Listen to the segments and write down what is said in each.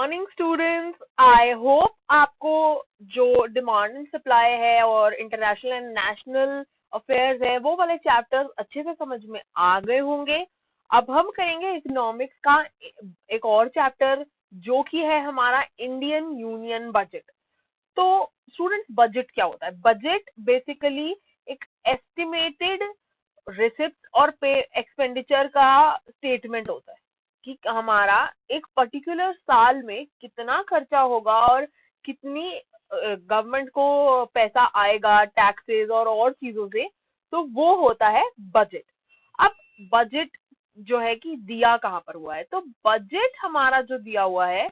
Morning students, I hope आपको जो demand and supply है और इंटरनेशनल एंड नेशनल अफेयर्स है वो वाले चैप्टर्स अच्छे से समझ में आ गए होंगे। अब हम करेंगे इकोनॉमिक्स का एक और चैप्टर जो कि है हमारा इंडियन यूनियन बजट। तो स्टूडेंट्स, बजट क्या होता है? बजट बेसिकली एक एस्टिमेटेड रिसिप्ट और पे एक्सपेंडिचर का स्टेटमेंट होता है कि हमारा एक पर्टिकुलर साल में कितना खर्चा होगा और कितनी गवर्नमेंट को पैसा आएगा टैक्सेस और चीजों से। तो वो होता है बजट। अब बजट जो है कि दिया कहाँ पर हुआ है, तो बजट हमारा जो दिया हुआ है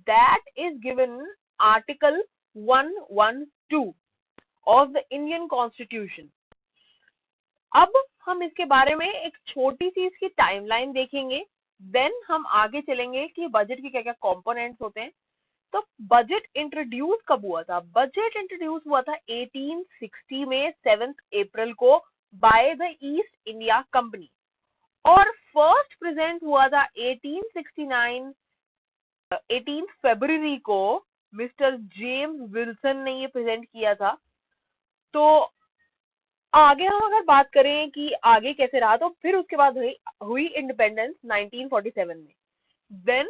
that is given article 112 of the Indian constitution. अब हम इसके बारे में एक छोटी सी इसकी टाइमलाइन देखेंगे, देन हम आगे चलेंगे कि बजट के क्या क्या कंपोनेंट्स होते हैं। तो बजट इंट्रोड्यूस कब हुआ था? बजट इंट्रोड्यूस हुआ था 1860 में 7 अप्रैल को by the east India company, और फर्स्ट प्रेजेंट हुआ था 1869 18 फरवरी को मिस्टर जेम्स विल्सन ने ये प्रेजेंट किया था। तो आगे हम अगर बात करें कि आगे कैसे रहा, तो फिर उसके बाद हुई इंडिपेंडेंस 1947 में। देन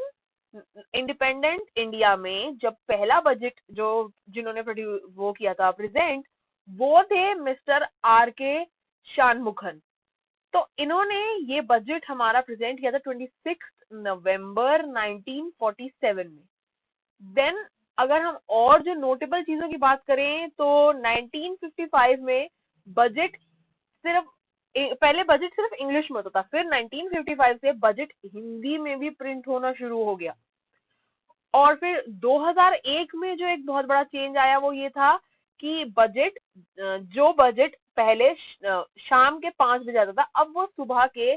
इंडिपेंडेंट इंडिया में जब पहला बजट जो जिन्होंने वो किया था प्रेजेंट, वो थे मिस्टर आर के शानमुखन। तो इन्होंने ये बजट हमारा प्रेजेंट किया था 26 नवंबर 1947 में। देन अगर हम और जो नोटेबल चीजों की बात करें तो 1955 में बजट सिर्फ पहले बजट सिर्फ इंग्लिश में होता था, फिर 1955 से बजट हिंदी में भी प्रिंट होना शुरू हो गया। और फिर 2001 में जो एक बहुत बड़ा चेंज आया वो ये था कि बजट जो बजट पहले शाम के 5 बजे आता था, अब वो सुबह के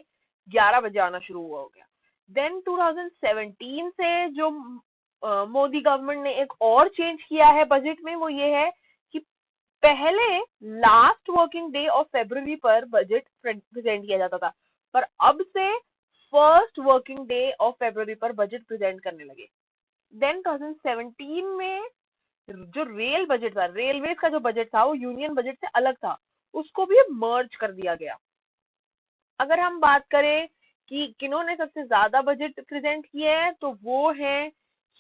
11 बजे आना शुरू हुआ हो गया। देन 2017 से जो मोदी गवर्नमेंट ने एक और चेंज किया है बजट में, वो ये है कि पहले last working day of February पर बजट प्रेजेंट किया जाता था, पर अब से first working day of February पर बजट प्रेजेंट करने लगे। देन 2017 में जो रेल बजट था, रेलवे का जो बजट था वो यूनियन बजट से अलग था, उसको भी मर्ज कर दिया गया। अगर हम बात करें कि किन्होंने सबसे ज्यादा बजट प्रेजेंट किए हैं, तो वो हैं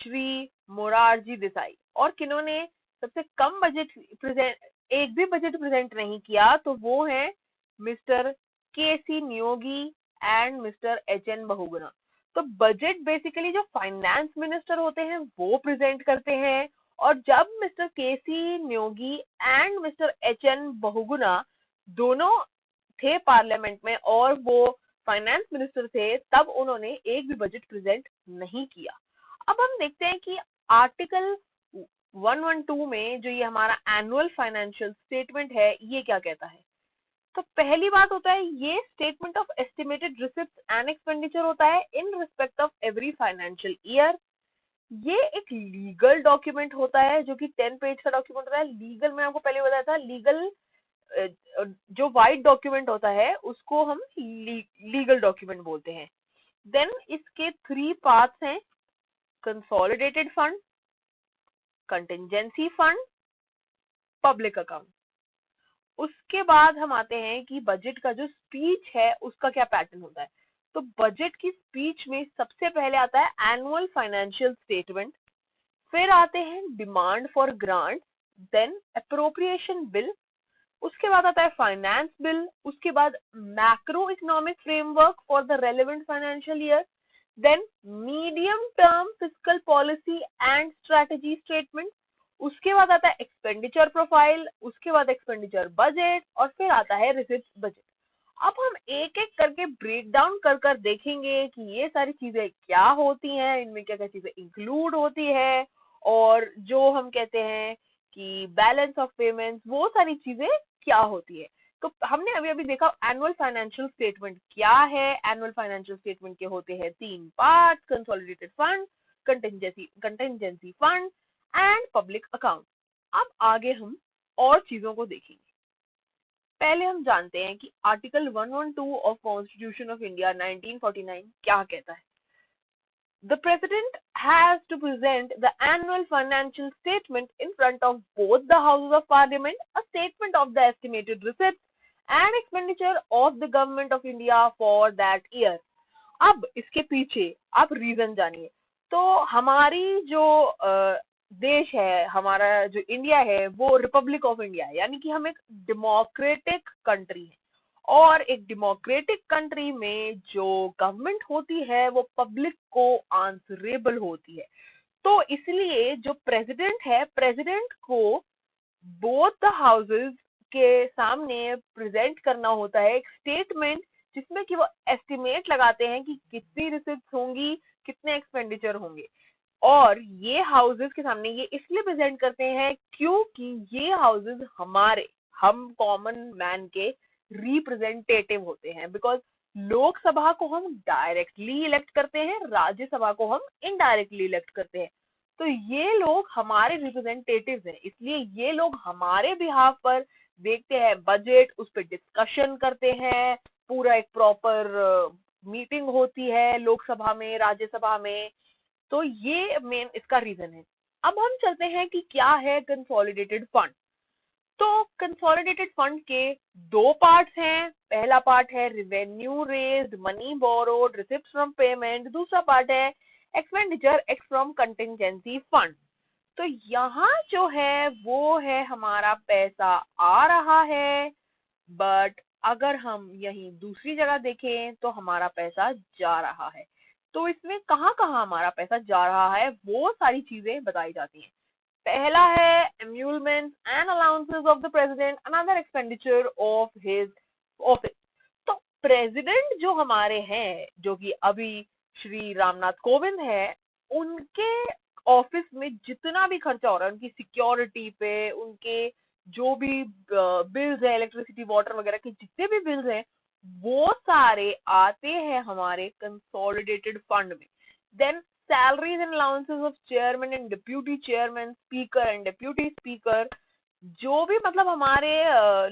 श्री मोरारजी देसाई। और किन्होंने सबसे कम बजट प्रेजेंट, एक भी बजट प्रेजेंट नहीं किया, तो वो हैं mister K C Niyogi and mister H N Bahuguna. तो बजट बेसिकली जो फाइनेंस मिनिस्टर होते हैं वो प्रेजेंट करते हैं, और जब mister K C Niyogi and mister H N Bahuguna दोनों थे पार्लियामेंट में और वो फाइनेंस मिनिस्टर थे, तब उन्होंने एक भी बजट प्रेजेंट नहीं किया। अब हम देखते हैं कि आर्टिकल 112 में जो ये हमारा एनुअल फाइनेंशियल स्टेटमेंट है ये क्या कहता है। तो पहली बात होता है ये statement of estimated receipts and expenditure होता है in respect of every financial year. ये एक लीगल डॉक्यूमेंट होता है जो कि 10 पेज का डॉक्यूमेंट होता है। लीगल, मैं आपको पहले बताया था, लीगल जो वाइट डॉक्यूमेंट होता है उसको हम लीगल डॉक्यूमेंट बोलते हैं। देन इसके 3 पार्ट्स हैं: consolidated fund, contingency fund, public account. उसके बाद हम आते हैं कि बजट का जो स्पीच है उसका क्या पैटर्न होता है। तो बजट की स्पीच में सबसे पहले आता है एनुअल फाइनेंशियल स्टेटमेंट, फिर आते हैं demand for grant, then appropriation bill, उसके बाद आता है फाइनेंस बिल, उसके बाद macro economic framework for the relevant financial year, then medium term fiscal policy and strategy statement, उसके बाद आता है एक्सपेंडिचर प्रोफाइल, उसके बाद एक्सपेंडिचर बजट, और फिर आता है रिसिप्ट बजट। अब हम एक एक करके ब्रेक डाउन कर कर देखेंगे कि ये सारी चीजें क्या होती हैं, इनमें क्या क्या चीजें इंक्लूड होती है, और जो हम कहते हैं कि बैलेंस ऑफ पेमेंट्स, वो सारी चीजें क्या होती है। तो हमने अभी अभी देखा एनुअल फाइनेंशियल स्टेटमेंट क्या है। एनुअल फाइनेंशियल स्टेटमेंट के होते हैं 3 part: consolidated fund, contingency fund and public account. अब आगे हम और चीजों को देखेंगे। पहले हम जानते हैं कि article 112 of constitution of India 1949 क्या कहता है। The president has to present the annual financial statement in front of both the houses of parliament, a statement of the estimated receipts and expenditure of the government of India for that year. अब इसके पीछे आप reason जानिए। तो हमारी जो देश है, हमारा जो इंडिया है, वो रिपब्लिक ऑफ इंडिया है, यानी कि हम एक डेमोक्रेटिक कंट्री है। और एक डेमोक्रेटिक कंट्री में जो गवर्नमेंट होती है वो पब्लिक को आंसरेबल होती है। तो इसलिए जो प्रेसिडेंट है, प्रेसिडेंट को बोथ द हाउसेस के सामने प्रेजेंट करना होता है एक स्टेटमेंट, जिसमें कि वो एस्टिमेट लगाते हैं कि कितनी रिसिप्ट होंगी, कितने एक्सपेंडिचर होंगे। और ये हाउसेस के सामने ये इसलिए प्रेजेंट करते हैं क्योंकि ये हाउसेस हम कॉमन मैन के रिप्रेजेंटेटिव होते हैं। बिकॉज लोकसभा को हम डायरेक्टली इलेक्ट करते हैं, राज्यसभा को हम इनडायरेक्टली इलेक्ट करते हैं। तो ये लोग हमारे रिप्रेजेंटेटिव्स हैं, इसलिए ये लोग हमारे बिहाफ पर देखते हैं बजट, उस पर डिस्कशन करते हैं, पूरा एक प्रॉपर मीटिंग होती है लोकसभा में, राज्यसभा में। तो ये मेन इसका रीजन है। अब हम चलते हैं कि क्या है कंसोलिडेटेड फंड। तो कंसोलिडेटेड फंड के दो पार्ट्स हैं। पहला पार्ट है revenue raised, money borrowed, receipt from payment. दूसरा पार्ट है expenditure x from contingency fund. तो यहाँ जो है वो है हमारा पैसा आ रहा है, बट अगर हम यहीं दूसरी जगह देखें तो हमारा पैसा जा रहा है। तो इसमें कहाँ कहाँ हमारा पैसा जा रहा है वो सारी चीजें बताई जाती हैं। पहला है emoluments and allowances of the president, another expenditure of his office। तो प्रेसिडेंट जो हमारे हैं, जो कि अभी श्री रामनाथ कोविंद है, उनके ऑफिस में जितना भी खर्चा हो रहा है, उनकी सिक्योरिटी पे, उनके जो भी बिल्स है, इलेक्ट्रिसिटी वाटर वगैरह के जितने भी बिल्स हैं, वो सारे आते हैं हमारे कंसोलिडेटेड फंड में। Then salaries and allowances of chairman and deputy chairman, speaker and deputy speaker, जो भी मतलब हमारे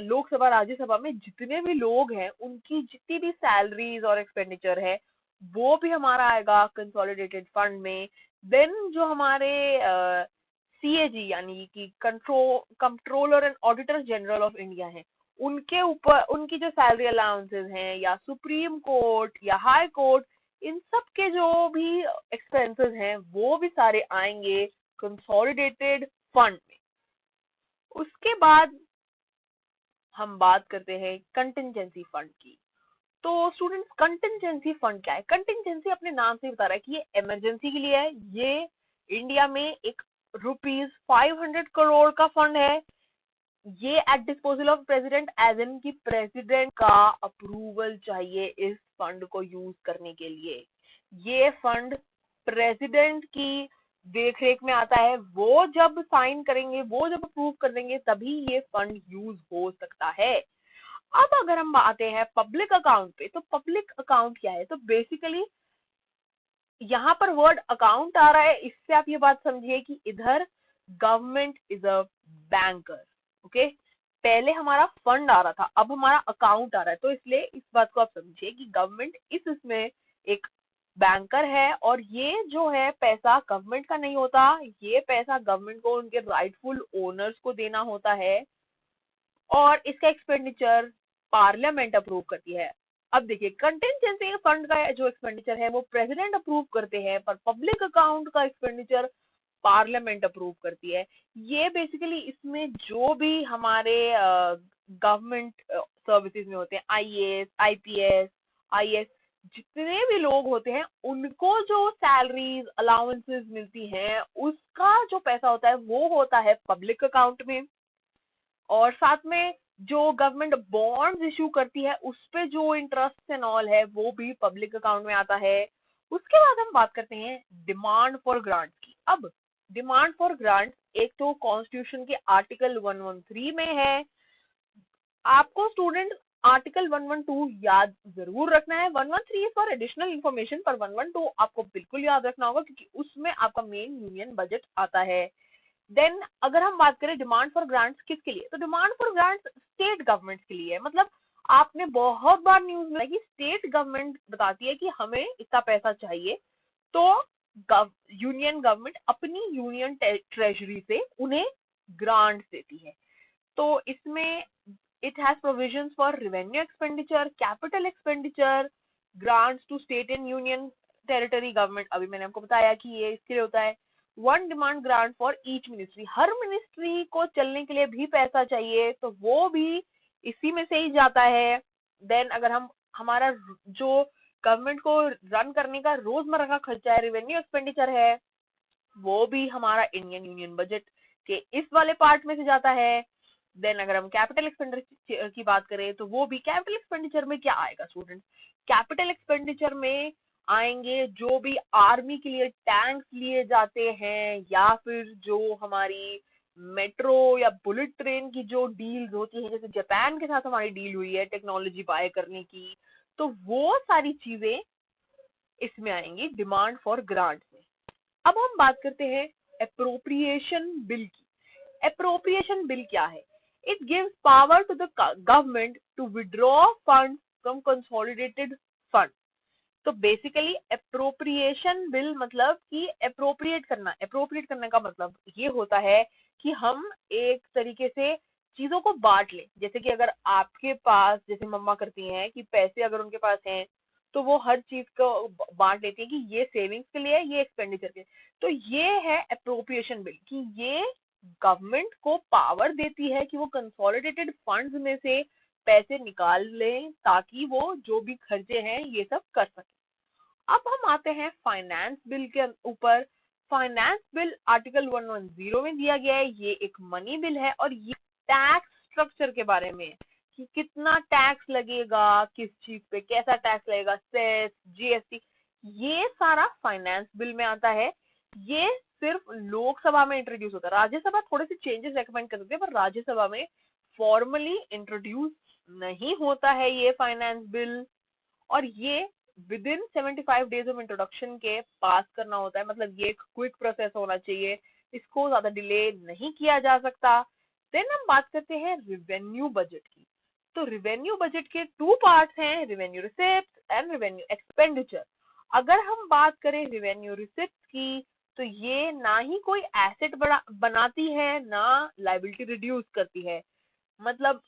लोकसभा राज्यसभा में जितने भी लोग हैं, उनकी जितनी भी सैलरीज और एक्सपेंडिचर है वो भी हमारा आएगा कंसोलिडेटेड फंड में। देन जो हमारे सीएजी यानी कि controller and auditor general of India है, उनके ऊपर उनकी जो सैलरी अलाउंसेस हैं, या सुप्रीम कोर्ट या हाई कोर्ट, इन सब के जो भी एक्सपेंसेस हैं वो भी सारे आएंगे कंसोलिडेटेड फंड में। उसके बाद हम बात करते हैं कंटिजेंसी फंड की। तो स्टूडेंट्स, कंटिजेंसी फंड क्या है? कंटिजेंसी अपने नाम से बता रहा है कि ये इमरजेंसी के लिए है। ये इंडिया में एक ₹500 करोड़ का फंड है। ये at disposal of president, as in की प्रेसिडेंट का अप्रूवल चाहिए इस फंड को यूज करने के लिए। ये फंड प्रेसिडेंट की देखरेख में आता है। वो जब साइन करेंगे, वो जब अप्रूव कर देंगे, तभी ये फंड यूज हो सकता है। अब अगर हम आते हैं पब्लिक अकाउंट पे, तो पब्लिक अकाउंट क्या है? तो बेसिकली यहाँ पर वर्ड अकाउंट आ रहा है, इससे आप ये बात समझिए कि इधर government is a banker. Okay, पहले हमारा फंड आ रहा था, अब हमारा अकाउंट आ रहा है। तो इसलिए इस बात को आप समझिए कि गवर्नमेंट इसमें एक बैंकर है, और ये जो है पैसा गवर्नमेंट का नहीं होता, ये पैसा गवर्नमेंट को उनके राइटफुल ओनर्स को देना होता है, और इसका एक्सपेंडिचर पार्लियामेंट अप्रूव करती है। अब देखिए, कंटिजेंसी फंड का जो एक्सपेंडिचर है वो प्रेसिडेंट अप्रूव करते हैं, पर पब्लिक अकाउंट का एक्सपेंडिचर पार्लियामेंट अप्रूव करती है। ये बेसिकली इसमें जो भी हमारे गवर्नमेंट सर्विसेज में होते हैं, आईएएस, आईपीएस, आईएएस, जितने भी लोग होते हैं, उनको जो सैलरीज अलाउंसेस मिलती हैं, उसका जो पैसा होता है वो होता है पब्लिक अकाउंट में। और साथ में जो गवर्नमेंट बॉन्ड्स इशू करती है, उस पे जो इंटरेस्ट एंड ऑल है वो भी पब्लिक अकाउंट में आता है। उसके बाद हम बात करते हैं डिमांड फॉर ग्रांट की। अब डिमांड फॉर ग्रांट एक तो कॉन्स्टिट्यूशन के आर्टिकल 113 में है। आपको स्टूडेंट आर्टिकल 112 याद जरूर रखना है। 113 फॉर एडिशनल इंफॉर्मेशन, पर 112 आपको बिल्कुल याद रखना होगा, क्योंकि उसमें आपका मेन यूनियन बजट आता है। देन अगर हम बात करें डिमांड फॉर ग्रांट्स किसके लिए, तो demand for grants state government के लिए है। मतलब आपने बहुत बार न्यूज में कि स्टेट गवर्नमेंट बताती है कि हमें इतना पैसा चाहिए, तो यूनियन गवर्नमेंट अपनी यूनियन ट्रेजरी से उन्हें ग्रांट देती है। तो इसमें it has provisions for revenue expenditure, capital expenditure, grants to state and union territory government. अभी मैंने आपको बताया कि ये इसके लिए होता है। One demand grant for each ministry, her ministry को चलने के लिए भी पैसा चाहिए, तो वो भी इसी में से ही जाता है। देन अगर हम हमारा जो गवर्नमेंट को रन करने का रोजमर्रा का खर्चा है, रेवेन्यू एक्सपेंडिचर है, वो भी हमारा इंडियन यूनियन बजट के इस वाले पार्ट में से जाता है। देन अगर हम कैपिटल एक्सपेंडिचर की बात करें तो वो भी कैपिटल एक्सपेंडिचर में क्या आएगा स्टूडेंट्स, कैपिटल एक्सपेंडिचर में आएंगे जो भी आर्मी के लिए टैंक्स लिए जाते हैं, या फिर जो हमारी मेट्रो या बुलेट ट्रेन की जो डील्स होती है, जैसे जापान के साथ हमारी डील हुई है टेक्नोलॉजी बाय करने की, तो वो सारी चीजें इसमें आएंगी डिमांड फॉर ग्रांट में। अब हम बात करते हैं एप्रोप्रिएशन बिल की। एप्रोप्रिएशन बिल क्या है? It gives power to the government to withdraw fund from consolidated fund. तो बेसिकली एप्रोप्रिएशन बिल मतलब कि एप्रोप्रिएट करने का मतलब ये होता है कि हम एक तरीके से चीजों को बांट लें। जैसे कि अगर आपके पास, जैसे मम्मा करती हैं कि पैसे अगर उनके पास हैं तो वो हर चीज को बांट लेती है कि ये सेविंग्स के लिए, ये एक्सपेंडिचर के लिए। तो ये है एप्रोप्रिएशन बिल, कि ये गवर्नमेंट को पावर देती है कि वो कंसोलिडेटेड फंड्स में से पैसे निकाल लें ताकि वो जो भी खर्चे हैं ये सब कर सके। अब हम आते हैं फाइनेंस बिल के ऊपर। फाइनेंस बिल आर्टिकल 110 में दिया गया है। ये एक मनी बिल है और ये टैक्स स्ट्रक्चर के बारे में है कि कितना टैक्स लगेगा, किस चीज पे कैसा टैक्स लगेगा, सेस, जीएसटी, ये सारा फाइनेंस बिल में आता है। ये सिर्फ लोकसभा में इंट्रोड्यूस होता है, राज्यसभा थोड़े से चेंजेस रेकमेंड कर सकते हैं, पर राज्यसभा में फॉर्मली इंट्रोड्यूस नहीं होता है ये फाइनेंस बिल। और ये with in 75 days of introduction के पास करना होता है, मतलब ये एक क्विक प्रोसेस होना चाहिए, इसको ज्यादा डिले नहीं किया जा सकता। देन हम बात करते हैं रिवेन्यू बजट की। तो रिवेन्यू बजट के टू पार्ट्स हैं, revenue receipt and revenue expenditure. अगर हम बात करें रिवेन्यू रिसिप्ट की, तो ये ना ही कोई एसेट बनाती है, ना लाइबिलिटी रिड्यूस करती है। मतलब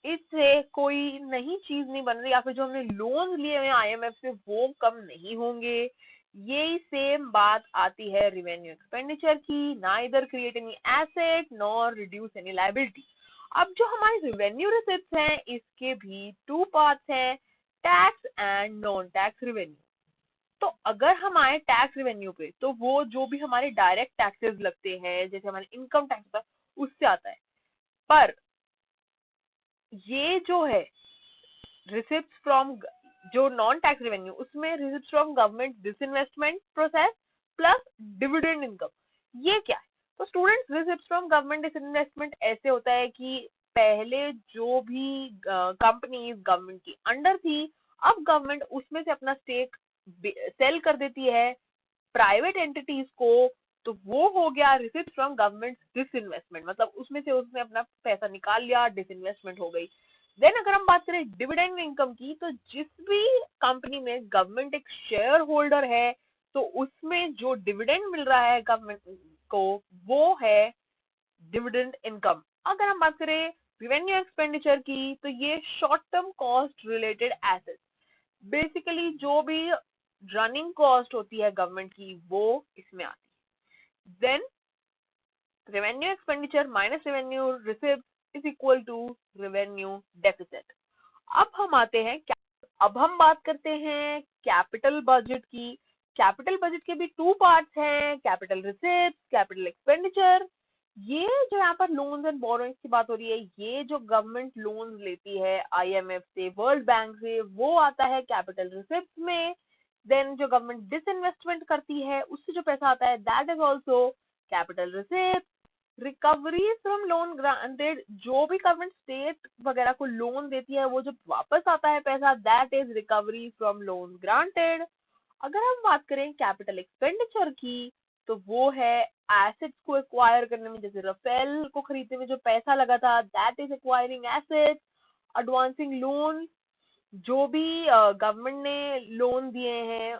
इससे कोई नई चीज नहीं बन रही, या फिर जो हमने लोन लिए हुए आईएमएफ से वो कम नहीं होंगे। यही सेम बात आती है रिवेन्यू एक्सपेंडिचर की, ना इधर create any asset nor reduce any liability. अब जो हमारे रिवेन्यू रिसिप्ट्स हैं इसके भी टू पार्ट्स हैं, tax and non tax revenue. तो अगर हम आए टैक्स रिवेन्यू पे, तो वो जो भी हमारे डायरेक्ट टैक्सेस लगते हैं, जैसे हमारे इनकम टैक्स होता है, उससे आता है। पर ये जो है रिसिप्ट फ्रॉम, जो नॉन टैक्स रेवेन्यू, उसमें receipt from government disinvestment process plus dividend income, ये क्या है? तो students, receipt from government disinvestment ऐसे होता है कि पहले जो भी कंपनीज गवर्नमेंट की अंडर थी, अब गवर्नमेंट उसमें से अपना स्टेक सेल कर देती है प्राइवेट एंटिटीज को। तो वो हो गया रिसिप्ट फ्रॉम गवर्नमेंट डिसइन्वेस्टमेंट, मतलब उसमें से उसने अपना पैसा निकाल लिया, डिसइन्वेस्टमेंट हो गई। देन अगर हम बात करें डिविडेंड इनकम की, तो जिस भी कंपनी में गवर्नमेंट एक शेयर होल्डर है, तो उसमें जो डिविडेंड मिल रहा है गवर्नमेंट को, वो है डिविडेंड इनकम। अगर हम बात करें रिवेन्यू एक्सपेंडिचर की, तो ये short term cost related assets, basically जो भी रनिंग कॉस्ट होती है गवर्नमेंट की, वो इसमें आती है। Then revenue expenditure minus revenue receipt is equal to revenue deficit. अब हम आते हैं अब हम बात करते हैं कैपिटल बजट की। कैपिटल बजट के भी टू पार्ट्स हैं, कैपिटल रिसिप्ट, कैपिटल एक्सपेंडिचर। ये जो यहाँ पर लोन्स एंड बोरोइंग्स की बात हो रही है, ये जो गवर्नमेंट लोन्स लेती है आईएमएफ से, वर्ल्ड बैंक से, वो आता है कैपिटल रिसिप्ट में। देन जो गवर्नमेंट डिसइन्वेस्टमेंट करती है, उससे जो पैसा आता है, that is also capital receipt. Recovery from loan granted, जो भी गवर्नमेंट स्टेट वगैरह को लोन देती है, वो जब वापस आता है पैसा, that is recovery from loan granted. अगर हम बात करें कैपिटल एक्सपेंडिचर की, तो वो है एसेट्स को एक्वायर करने में, जैसे राफेल को खरीदने में जो पैसा लगा था, that is acquiring assets. Advancing loan, जो भी गवर्नमेंट ने लोन दिए हैं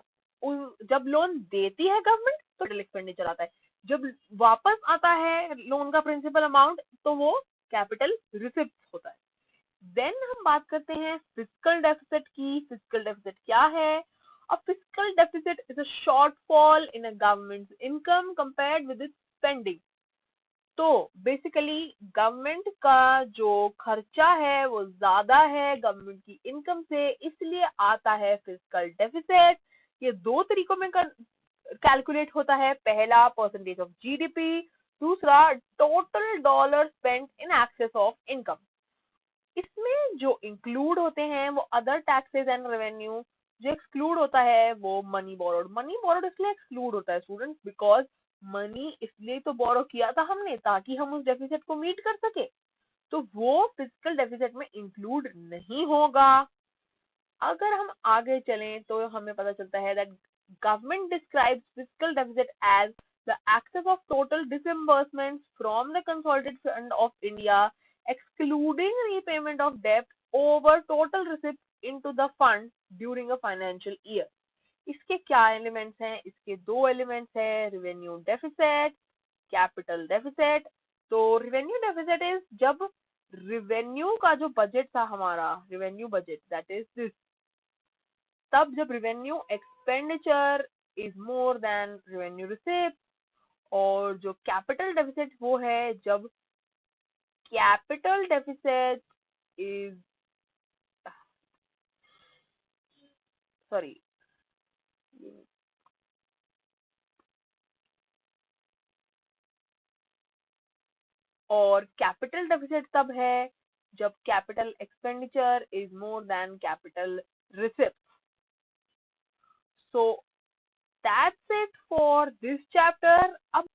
जब लोन देती है गवर्नमेंट तो टोटल एक्सपेंडिचर आता है, जब वापस आता है लोन का प्रिंसिपल अमाउंट तो वो कैपिटल रिसिप्ट होता है। देन हम बात करते हैं फिस्कल डेफिसिट की। फिस्कल डेफिसिट क्या है? A fiscal deficit is a shortfall in a government income compared with its spending. तो बेसिकली गवर्नमेंट का जो खर्चा है वो ज्यादा है गवर्नमेंट की इनकम से, इसलिए आता है फिस्कल डेफिसिट। ये दो तरीकों में कैलकुलेट होता है, पहला परसेंटेज ऑफ जीडीपी, दूसरा total dollar spent in excess of income. इसमें जो इंक्लूड होते हैं वो अदर टैक्सेस एंड रेवेन्यू, जो एक्सक्लूड होता है वो मनी बोरोड। मनी बोरोड इसलिए एक्सक्लूड होता है स्टूडेंट्स बिकॉज मनी इसलिए तो बोरो किया था हमने ताकि हम उस डेफिसिट को मीट कर सके, तो वो फिजिकल डेफिसिट में इंक्लूड नहीं होगा। अगर हम आगे चलें तो हमें पता चलता है that government describes physical deficit as the excess of total disbursements from the consolidated fund of India excluding repayment of debt over total receipts into the fund during a financial year। इसके क्या elements हैं? इसके दो elements हैं, revenue deficit, capital deficit. तो revenue deficit is जब revenue का जो बजट था हमारा, revenue budget that is this, तब जब revenue expenditure is more than revenue receipt. और जो कैपिटल डेफिसिट वो है जब capital deficit is sorry और कैपिटल डेफिसिट तब है जब capital expenditure is more than capital receipt. So that's it for this chapter. अब